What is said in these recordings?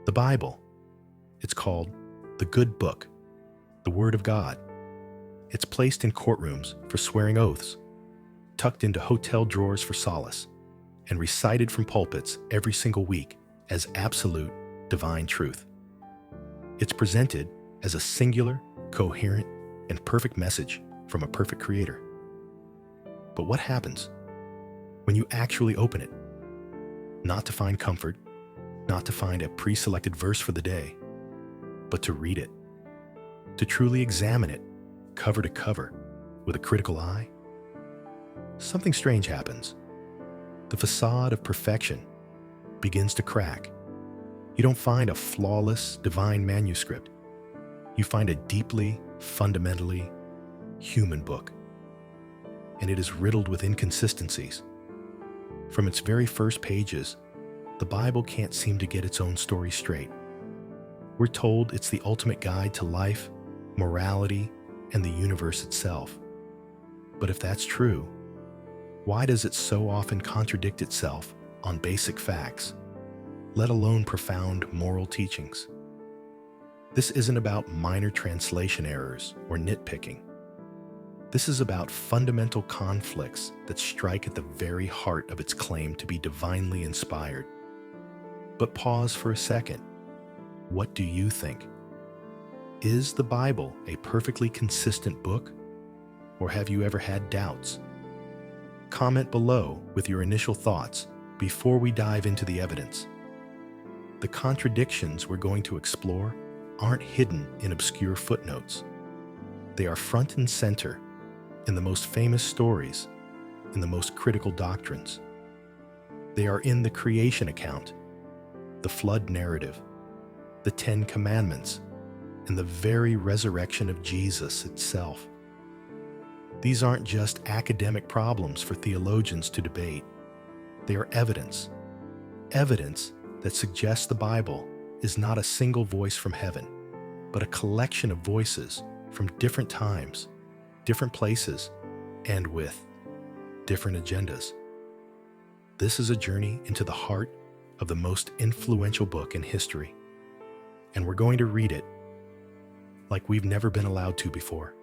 The Bible. It's called the Good Book, the Word of God. It's placed in courtrooms for swearing oaths, tucked into hotel drawers for solace, and recited from pulpits every single week as absolute divine truth. It's presented as a singular, coherent, and perfect message from a perfect creator. But what happens when you actually open it? Not to find comfort, not to find a pre-selected verse for the day, but to read it, to truly examine it cover to cover with a critical eye? Something strange happens. The facade of perfection begins to crack. You don't find a flawless divine manuscript. You find a deeply, fundamentally human book. And it is riddled with inconsistencies. From its very first pages, the Bible can't seem to get its own story straight. We're told it's the ultimate guide to life, morality, and the universe itself. But if that's true, why does it so often contradict itself on basic facts, let alone profound moral teachings? This isn't about minor translation errors or nitpicking. This is about fundamental conflicts that strike at the very heart of its claim to be divinely inspired. But pause for a second. What do you think? Is the Bible a perfectly consistent book? Or have you ever had doubts? Comment below with your initial thoughts before we dive into the evidence. The contradictions we're going to explore aren't hidden in obscure footnotes. They are front and center in the most famous stories, in the most critical doctrines. They are in the creation account, the flood narrative, the 10 Commandments, and the very resurrection of Jesus itself. These aren't just academic problems for theologians to debate. They are evidence that suggests the Bible is not a single voice from heaven, but a collection of voices from different times, different places, and with different agendas. This is a journey into the heart of the most influential book in history, and we're going to read it like we've never been allowed to before.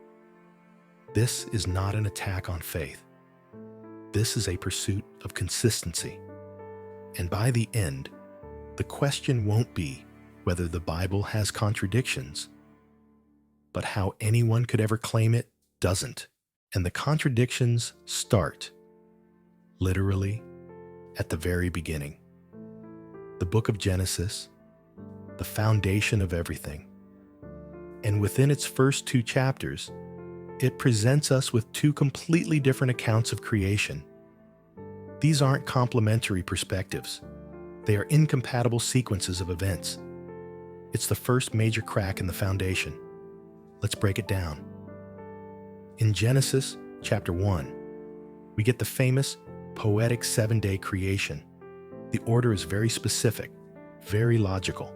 This is not an attack on faith. This is a pursuit of consistency. And by the end, the question won't be whether the Bible has contradictions, but how anyone could ever claim it doesn't. And the contradictions start, literally, at the very beginning. The book of Genesis, the foundation of everything. And within its first 2 chapters, it presents us with 2 completely different accounts of creation. These aren't complementary perspectives. They are incompatible sequences of events. It's the first major crack in the foundation. Let's break it down. In Genesis chapter 1, we get the famous poetic 7-day creation. The order is very specific, very logical.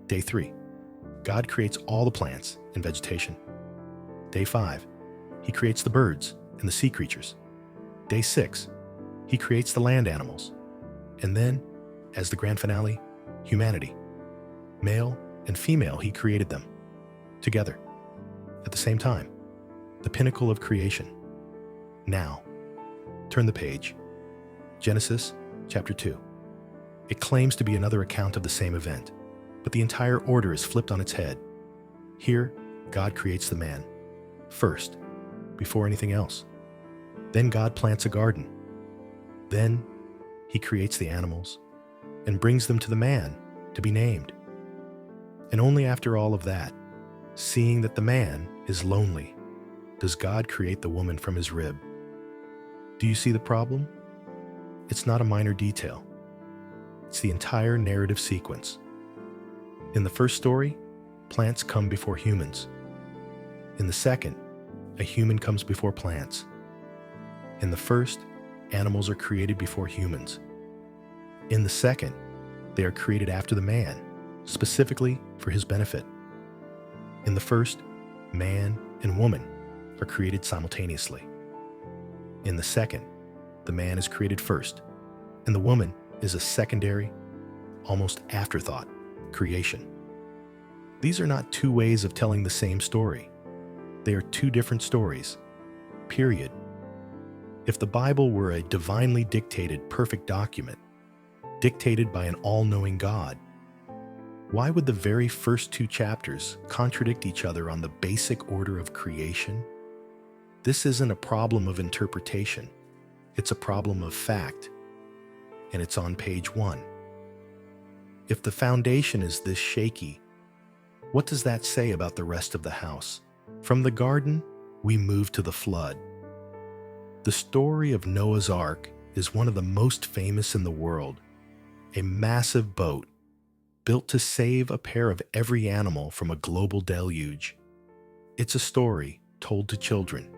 Day 3, God creates all the plants and vegetation. Day 5, he creates the birds and the sea creatures. Day 6, he creates the land animals. And then, as the grand finale, humanity. Male and female, he created them together at the same time. The pinnacle of creation. Now, turn the page. Genesis chapter 2. It claims to be another account of the same event, but the entire order is flipped on its head. Here, God creates the man first, before anything else. Then God plants a garden. Then he creates the animals and brings them to the man to be named. And only after all of that, seeing that the man is lonely, does God create the woman from his rib. Do you see the problem? It's not a minor detail. It's the entire narrative sequence. In the first story, plants come before humans. In the second, a human comes before plants. In the first, animals are created before humans. In the second, they are created after the man, specifically for his benefit. In the first, man and woman are created simultaneously. In the second, the man is created first, and the woman is a secondary, almost afterthought. creation. These are not two ways of telling the same story. They are two different stories, period. If the Bible were a divinely dictated, perfect document, dictated by an all-knowing God, why would the very first two chapters contradict each other on the basic order of creation? This isn't a problem of interpretation. It's a problem of fact, and it's on page 1. If the foundation is this shaky, what does that say about the rest of the house? From the garden, we move to the flood. The story of Noah's Ark is one of the most famous in the world, a massive boat built to save a pair of every animal from a global deluge. It's a story told to children.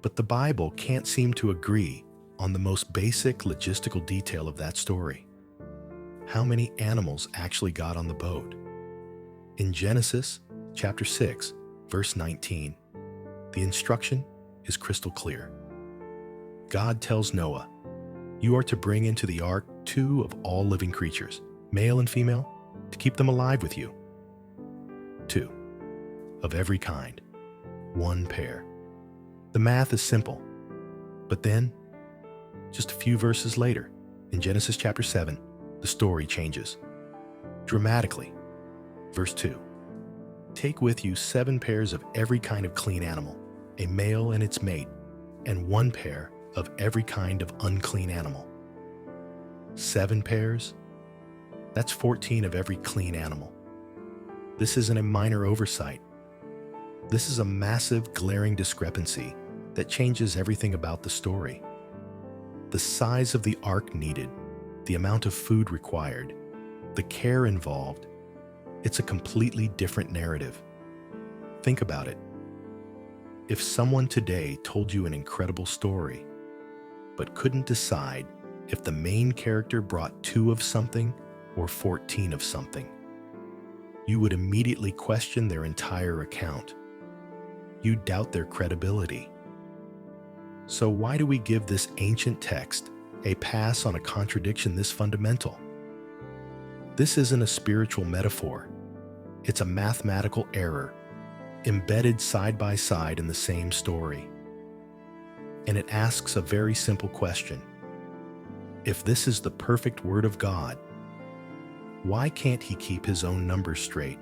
But the Bible can't seem to agree on the most basic logistical detail of that story. How many animals actually got on the boat? In Genesis chapter 6, verse 19, the instruction is crystal clear. God tells Noah, "You are to bring into the ark 2 of all living creatures, male and female, to keep them alive with you. 2 of every kind, 1 pair." The math is simple. But then, just a few verses later, in Genesis chapter 7, the story changes dramatically. Verse 2, "Take with you 7 pairs of every kind of clean animal, a male and its mate, and 1 pair of every kind of unclean animal." 7 pairs? That's 14 of every clean animal. This isn't a minor oversight. This is a massive, glaring discrepancy that changes everything about the story. The size of the ark needed, the amount of food required, the care involved, it's a completely different narrative. Think about it. If someone today told you an incredible story, but couldn't decide if the main character brought 2 of something or 14 of something, you would immediately question their entire account. You'd doubt their credibility. So why do we give this ancient text a pass on a contradiction this fundamental? This isn't a spiritual metaphor. It's a mathematical error, embedded side by side in the same story. And it asks a very simple question. If this is the perfect Word of God, why can't He keep His own numbers straight?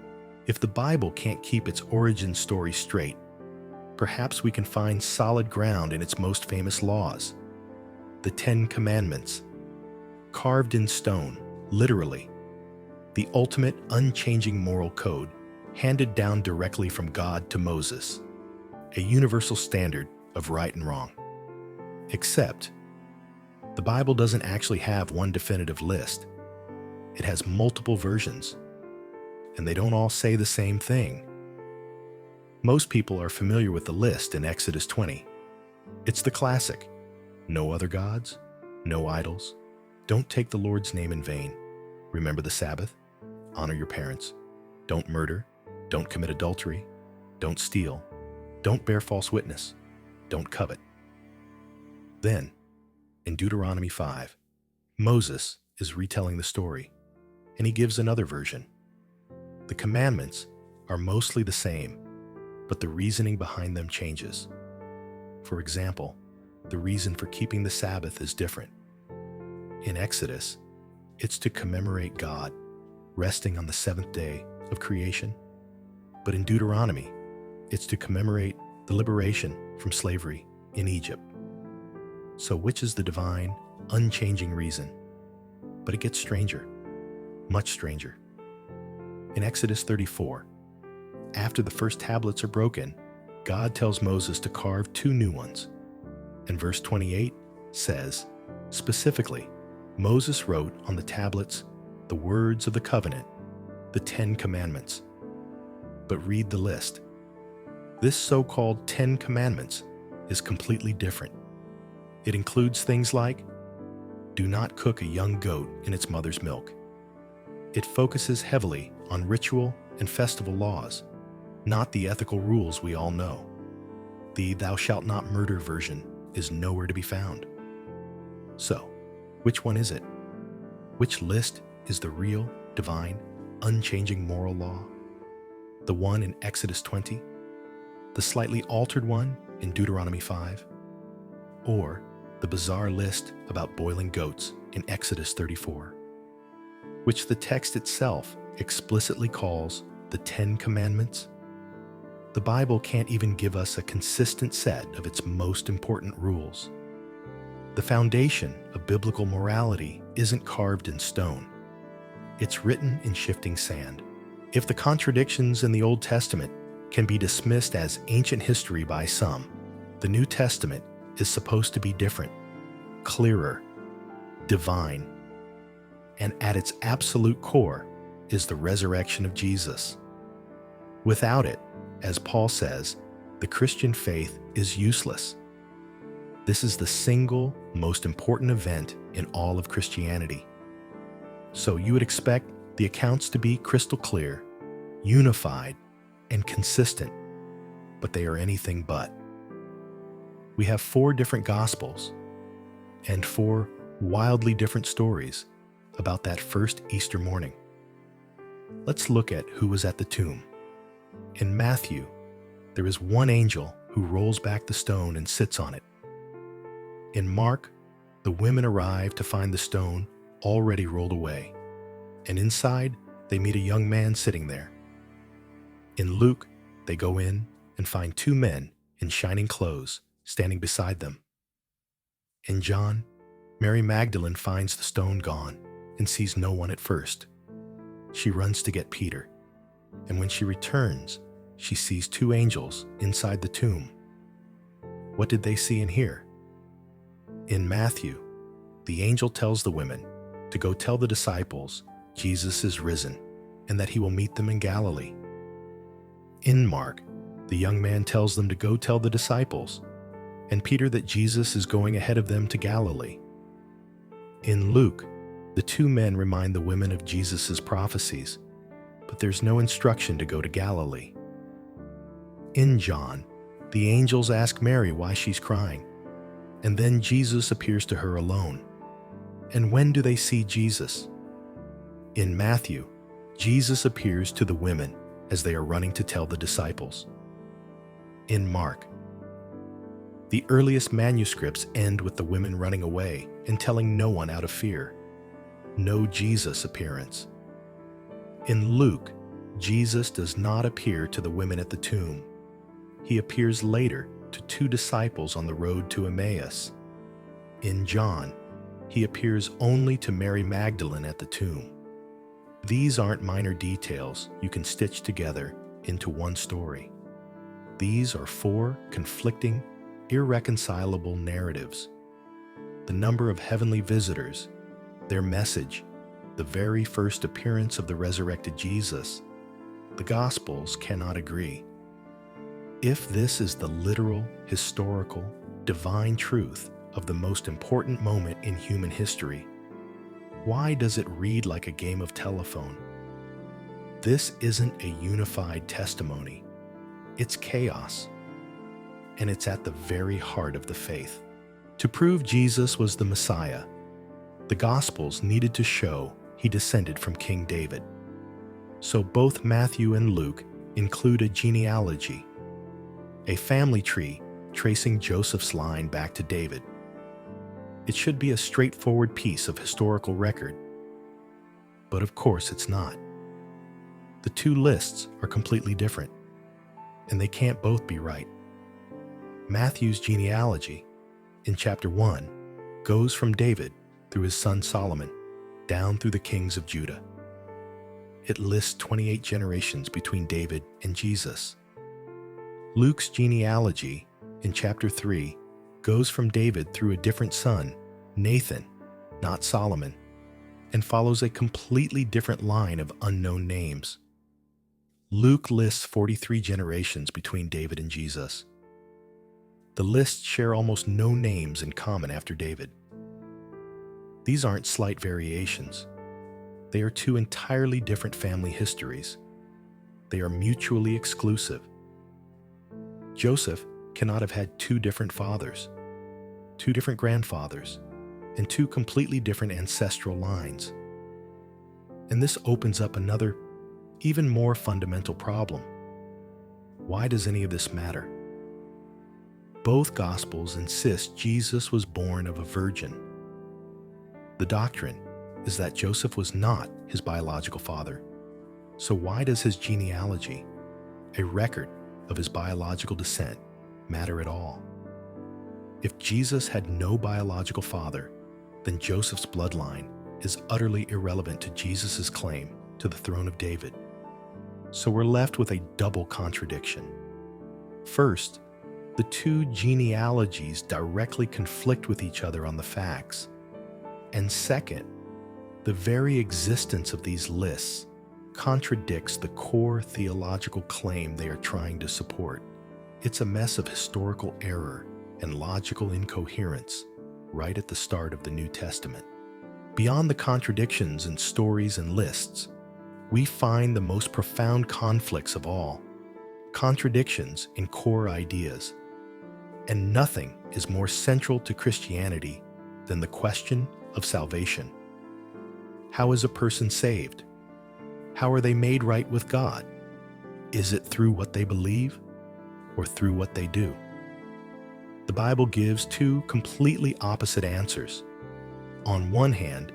If the Bible can't keep its origin story straight, perhaps we can find solid ground in its most famous laws, the 10 Commandments, carved in stone, literally, the ultimate unchanging moral code handed down directly from God to Moses, a universal standard of right and wrong. Except, the Bible doesn't actually have one definitive list. It has multiple versions, and they don't all say the same thing. Most people are familiar with the list in Exodus 20. It's the classic: no other gods, no idols, don't take the Lord's name in vain, remember the Sabbath, honor your parents, don't murder, don't commit adultery, don't steal, don't bear false witness, don't covet. Then, in Deuteronomy 5, Moses is retelling the story, and he gives another version. The commandments are mostly the same, but the reasoning behind them changes. For example, the reason for keeping the Sabbath is different. In Exodus, it's to commemorate God resting on the 7th day of creation. But in Deuteronomy, it's to commemorate the liberation from slavery in Egypt. So which is the divine, unchanging reason? But it gets stranger, much stranger. In Exodus 34, after the first tablets are broken, God tells Moses to carve 2 new ones. And verse 28 says, specifically, Moses wrote on the tablets the words of the covenant, the 10 Commandments. But read the list. This so-called 10 Commandments is completely different. It includes things like, do not cook a young goat in its mother's milk. It focuses heavily on ritual and festival laws, not the ethical rules we all know. The thou shalt not murder version is nowhere to be found. So, which one is it? Which list is the real, divine, unchanging moral law, the one in Exodus 20, the slightly altered one in Deuteronomy 5, or the bizarre list about boiling goats in Exodus 34, which the text itself explicitly calls the Ten Commandments? The Bible can't even give us a consistent set of its most important rules. The foundation of biblical morality isn't carved in stone. It's written in shifting sand. If the contradictions in the Old Testament can be dismissed as ancient history by some, the New Testament is supposed to be different, clearer, divine, and at its absolute core is the resurrection of Jesus. Without it, as Paul says, the Christian faith is useless. This is the single most important event in all of Christianity. So you would expect the accounts to be crystal clear, unified, and consistent, but they are anything but. We have 4 different Gospels and 4 wildly different stories about that first Easter morning. Let's look at who was at the tomb. In Matthew, there is one angel who rolls back the stone and sits on it. In Mark, the women arrive to find the stone already rolled away, and inside they meet a young man sitting there. In Luke, they go in and find 2 men in shining clothes standing beside them. In John, Mary Magdalene finds the stone gone and sees no one at first. She runs to get Peter, and when she returns, she sees 2 angels inside the tomb. What did they see and hear? In Matthew, the angel tells the women to go tell the disciples Jesus is risen and that he will meet them in Galilee. In Mark, the young man tells them to go tell the disciples and Peter that Jesus is going ahead of them to Galilee. In Luke, the 2 men remind the women of Jesus' prophecies, but there's no instruction to go to Galilee. In John, the angels ask Mary why she's crying, and then Jesus appears to her alone. And when do they see Jesus? In Matthew, Jesus appears to the women as they are running to tell the disciples. In Mark, the earliest manuscripts end with the women running away and telling no one out of fear. No Jesus appearance. In Luke, Jesus does not appear to the women at the tomb. He appears later to 2 disciples on the road to Emmaus. In John, he appears only to Mary Magdalene at the tomb. These aren't minor details you can stitch together into one story. These are 4 conflicting, irreconcilable narratives. The number of heavenly visitors, their message, the very first appearance of the resurrected Jesus, the Gospels cannot agree. If this is the literal, historical, divine truth of the most important moment in human history, why does it read like a game of telephone? This isn't a unified testimony. It's chaos. And it's at the very heart of the faith. To prove Jesus was the Messiah, the Gospels needed to show he descended from King David. So both Matthew and Luke include a genealogy, a family tree tracing Joseph's line back to David. It should be a straightforward piece of historical record. But of course it's not. The 2 lists are completely different, and they can't both be right. Matthew's genealogy, in chapter 1, goes from David through his son Solomon, down through the kings of Judah. It lists 28 generations between David and Jesus. Luke's genealogy, in chapter 3, goes from David through a different son, Nathan, not Solomon, and follows a completely different line of unknown names. Luke lists 43 generations between David and Jesus. The lists share almost no names in common after David. These aren't slight variations. They are 2 entirely different family histories. They are mutually exclusive. Joseph cannot have had 2 different fathers, 2 different grandfathers, and 2 completely different ancestral lines. And this opens up another even more fundamental problem. Why does any of this matter? Both Gospels insist Jesus was born of a virgin. The doctrine is that Joseph was not his biological father. So why does his genealogy, a record of his biological descent, matter at all? If Jesus had no biological father, then Joseph's bloodline is utterly irrelevant to Jesus' claim to the throne of David. So we're left with a double contradiction. First, the two genealogies directly conflict with each other on the facts. And second, the very existence of these lists contradicts the core theological claim they are trying to support. It's a mess of historical error and logical incoherence right at the start of the New Testament. Beyond the contradictions in stories and lists, we find the most profound conflicts of all, contradictions in core ideas. And nothing is more central to Christianity than the question of salvation. How is a person saved? How are they made right with God? Is it through what they believe or through what they do? The Bible gives two completely opposite answers. On one hand,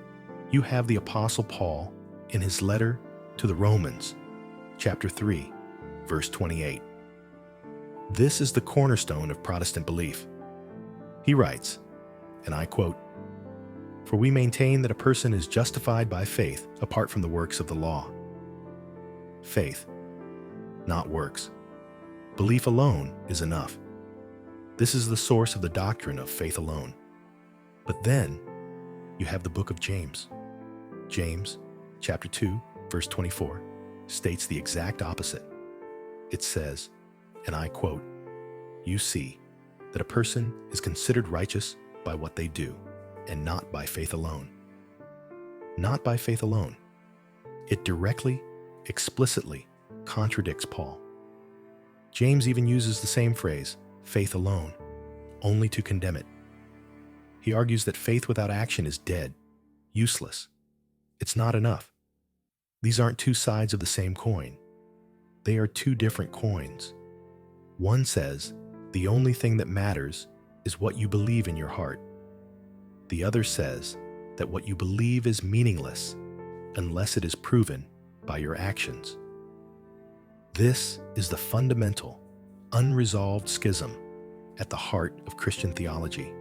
you have the Apostle Paul in his letter to the Romans, chapter 3, verse 28. This is the cornerstone of Protestant belief. He writes, and I quote, "For we maintain that a person is justified by faith apart from the works of the law." Faith, not works. Belief alone is enough. This is the source of the doctrine of faith alone. But then, you have the book of James. James, chapter 2, verse 24, states the exact opposite. It says, and I quote, "You see that a person is considered righteous by what they do, and not by faith alone." Not by faith alone. It directly, explicitly contradicts Paul. James even uses the same phrase, faith alone, only to condemn it. He argues that faith without action is dead, useless. It's not enough. These aren't two sides of the same coin. They are two different coins. One says, the only thing that matters is what you believe in your heart. The other says that what you believe is meaningless unless it is proven by your actions. This is the fundamental, unresolved schism at the heart of Christian theology.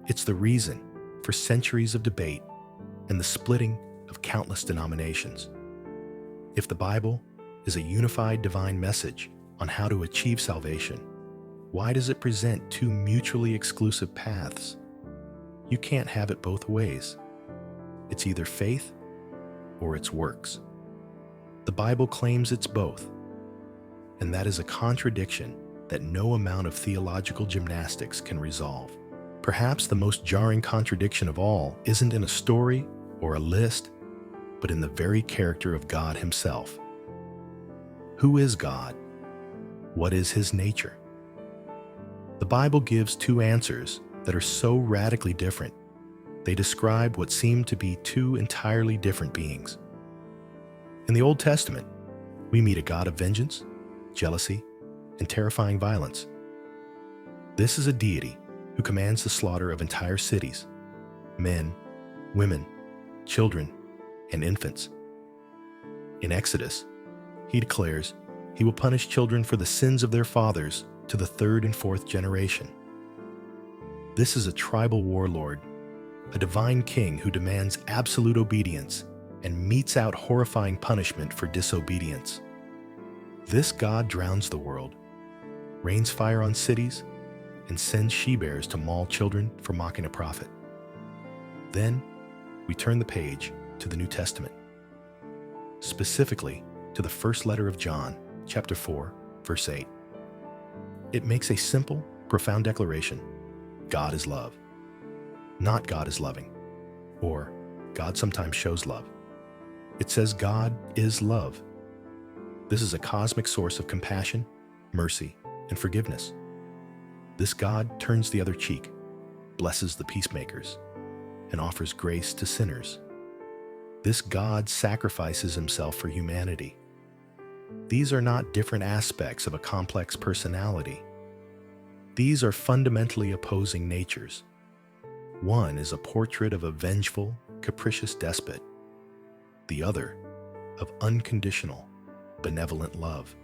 It's the reason for centuries of debate and the splitting of countless denominations. If the Bible is a unified divine message on how to achieve salvation, why does it present two mutually exclusive paths? You can't have it both ways. It's either faith or it's works. The Bible claims it's both, and that is a contradiction that no amount of theological gymnastics can resolve. Perhaps the most jarring contradiction of all isn't in a story or a list, but in the very character of God himself. Who is God? What is his nature? The Bible gives two answers that are so radically different, they describe what seem to be two entirely different beings. In the Old Testament, we meet a God of vengeance, jealousy, and terrifying violence. This is a deity who commands the slaughter of entire cities, men, women, children, and infants. In Exodus, he declares he will punish children for the sins of their fathers to the third and fourth generation. This is a tribal warlord, a divine king who demands absolute obedience and metes out horrifying punishment for disobedience. This God drowns the world, rains fire on cities, and sends she-bears to maul children for mocking a prophet. Then, we turn the page to the New Testament, specifically to the first letter of John, chapter 4, verse 8. It makes a simple, profound declaration: God is love. Not God is loving, or God sometimes shows love. It says God is love. This is a cosmic source of compassion, mercy, and forgiveness. This God turns the other cheek, blesses the peacemakers, and offers grace to sinners. This God sacrifices himself for humanity. These are not different aspects of a complex personality. These are fundamentally opposing natures. One is a portrait of a vengeful, capricious despot. The other, of unconditional, benevolent love.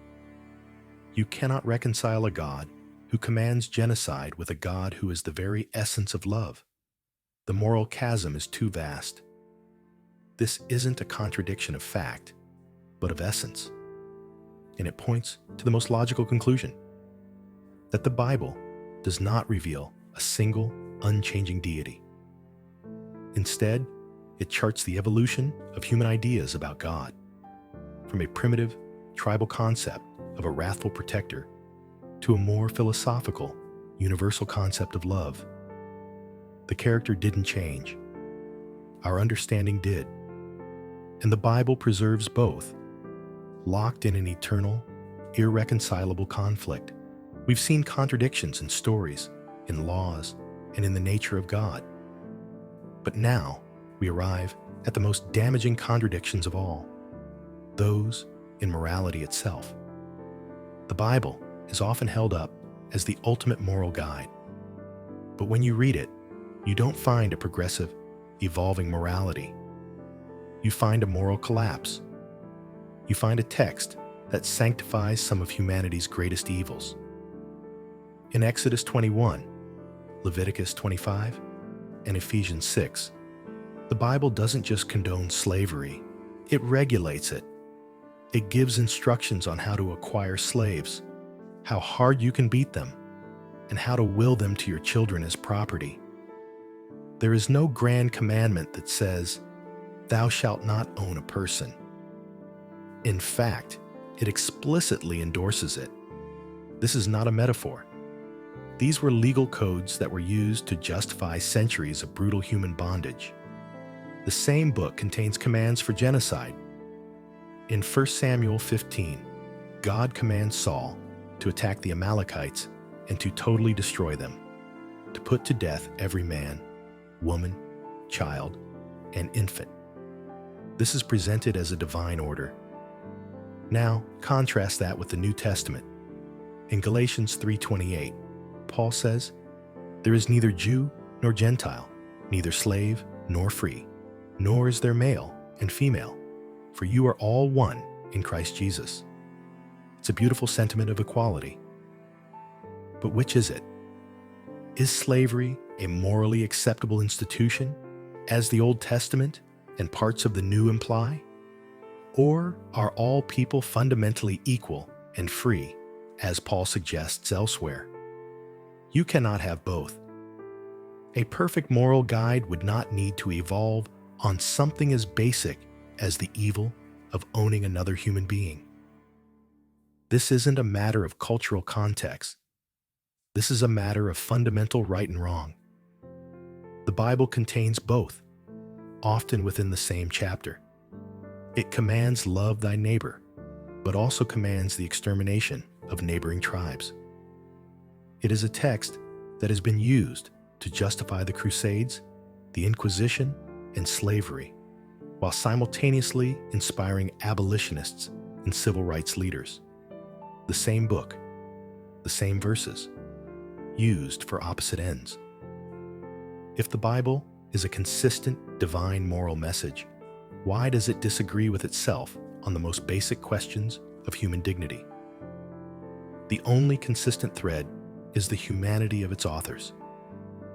You cannot reconcile a God who commands genocide with a God who is the very essence of love. The moral chasm is too vast. This isn't a contradiction of fact, but of essence. And it points to the most logical conclusion, that the Bible does not reveal a single, unchanging deity. Instead, it charts the evolution of human ideas about God, from a primitive, tribal concept of a wrathful protector to a more philosophical, universal concept of love. The character didn't change. Our understanding did. And the Bible preserves both, locked in an eternal, irreconcilable conflict. We've seen contradictions in stories, in laws, and in the nature of God. But now we arrive at the most damaging contradictions of all, those in morality itself. The Bible is often held up as the ultimate moral guide. But when you read it, you don't find a progressive, evolving morality. You find a moral collapse. You find a text that sanctifies some of humanity's greatest evils. In Exodus 21, Leviticus 25, and Ephesians 6, the Bible doesn't just condone slavery, it regulates it. It gives instructions on how to acquire slaves, how hard you can beat them, and how to will them to your children as property. There is no grand commandment that says, "Thou shalt not own a person." In fact, it explicitly endorses it. This is not a metaphor. These were legal codes that were used to justify centuries of brutal human bondage. The same book contains commands for genocide. In 1 Samuel 15, God commands Saul to attack the Amalekites and to totally destroy them, to put to death every man, woman, child, and infant. This is presented as a divine order. Now, contrast that with the New Testament. In Galatians 3:28, Paul says, "There is neither Jew nor Gentile, neither slave nor free, nor is there male and female, for you are all one in Christ Jesus." It's a beautiful sentiment of equality. But which is it? Is slavery a morally acceptable institution, as the Old Testament and parts of the New imply? Or are all people fundamentally equal and free, as Paul suggests elsewhere? You cannot have both. A perfect moral guide would not need to evolve on something as basic as the evil of owning another human being. This isn't a matter of cultural context. This is a matter of fundamental right and wrong. The Bible contains both, often within the same chapter. It commands love thy neighbor, but also commands the extermination of neighboring tribes. It is a text that has been used to justify the Crusades, the Inquisition, and slavery, while simultaneously inspiring abolitionists and civil rights leaders. The same book, the same verses, used for opposite ends. If the Bible is a consistent divine moral message, why does it disagree with itself on the most basic questions of human dignity? The only consistent thread is the humanity of its authors,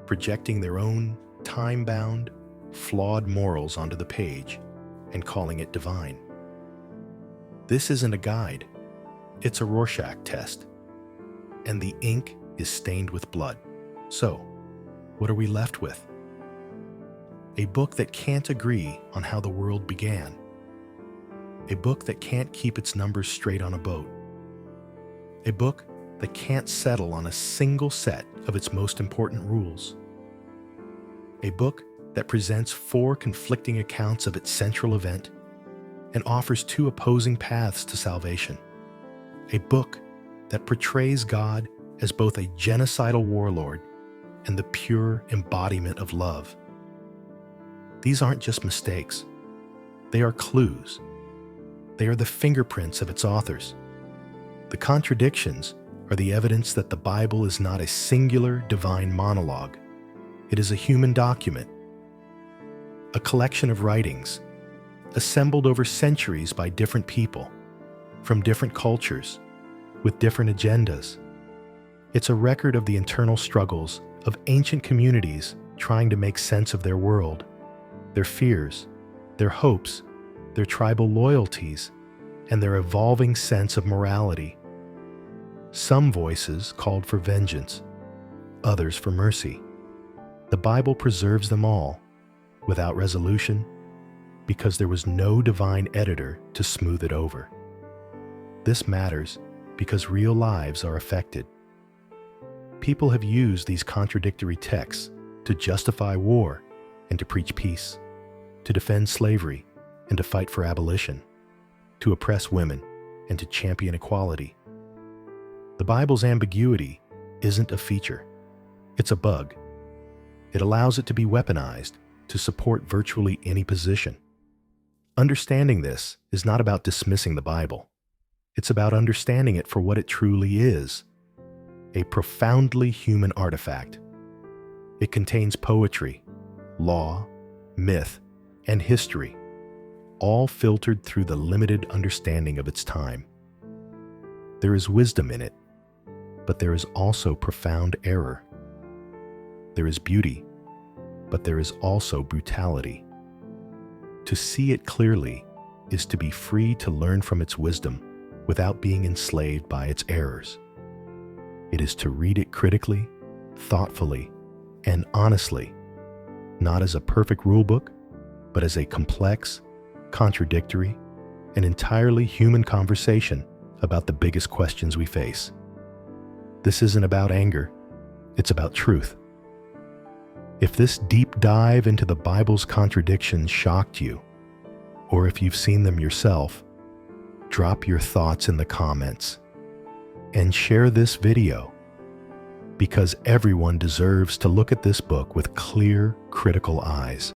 projecting their own time-bound, flawed morals onto the page and calling it divine. This isn't a guide, it's a Rorschach test, and the ink is stained with blood. So, what are we left with? A book that can't agree on how the world began. A book that can't keep its numbers straight on a boat. A book that can't settle on a single set of its most important rules. A book that presents 4 conflicting accounts of its central event and offers 2 opposing paths to salvation. A book that portrays God as both a genocidal warlord and the pure embodiment of love. These aren't just mistakes. They are clues. They are the fingerprints of its authors. The contradictions are the evidence that the Bible is not a singular divine monologue. It is a human document, a collection of writings assembled over centuries by different people, from different cultures, with different agendas. It's a record of the internal struggles of ancient communities trying to make sense of their world, their fears, their hopes, their tribal loyalties, and their evolving sense of morality. Some voices called for vengeance, others for mercy. The Bible preserves them all, without resolution, because there was no divine editor to smooth it over. This matters because real lives are affected. People have used these contradictory texts to justify war and to preach peace, to defend slavery and to fight for abolition, to oppress women and to champion equality. The Bible's ambiguity isn't a feature, it's a bug. It allows it to be weaponized to support virtually any position. Understanding this is not about dismissing the Bible. It's about understanding it for what it truly is, a profoundly human artifact. It contains poetry, law, myth, and history, all filtered through the limited understanding of its time. There is wisdom in it, but there is also profound error. There is beauty, but there is also brutality. To see it clearly is to be free to learn from its wisdom without being enslaved by its errors. It is to read it critically, thoughtfully, and honestly, not as a perfect rulebook, but as a complex, contradictory, and entirely human conversation about the biggest questions we face. This isn't about anger, it's about truth. If this deep dive into the Bible's contradictions shocked you, or if you've seen them yourself, drop your thoughts in the comments and share this video, because everyone deserves to look at this book with clear, critical eyes.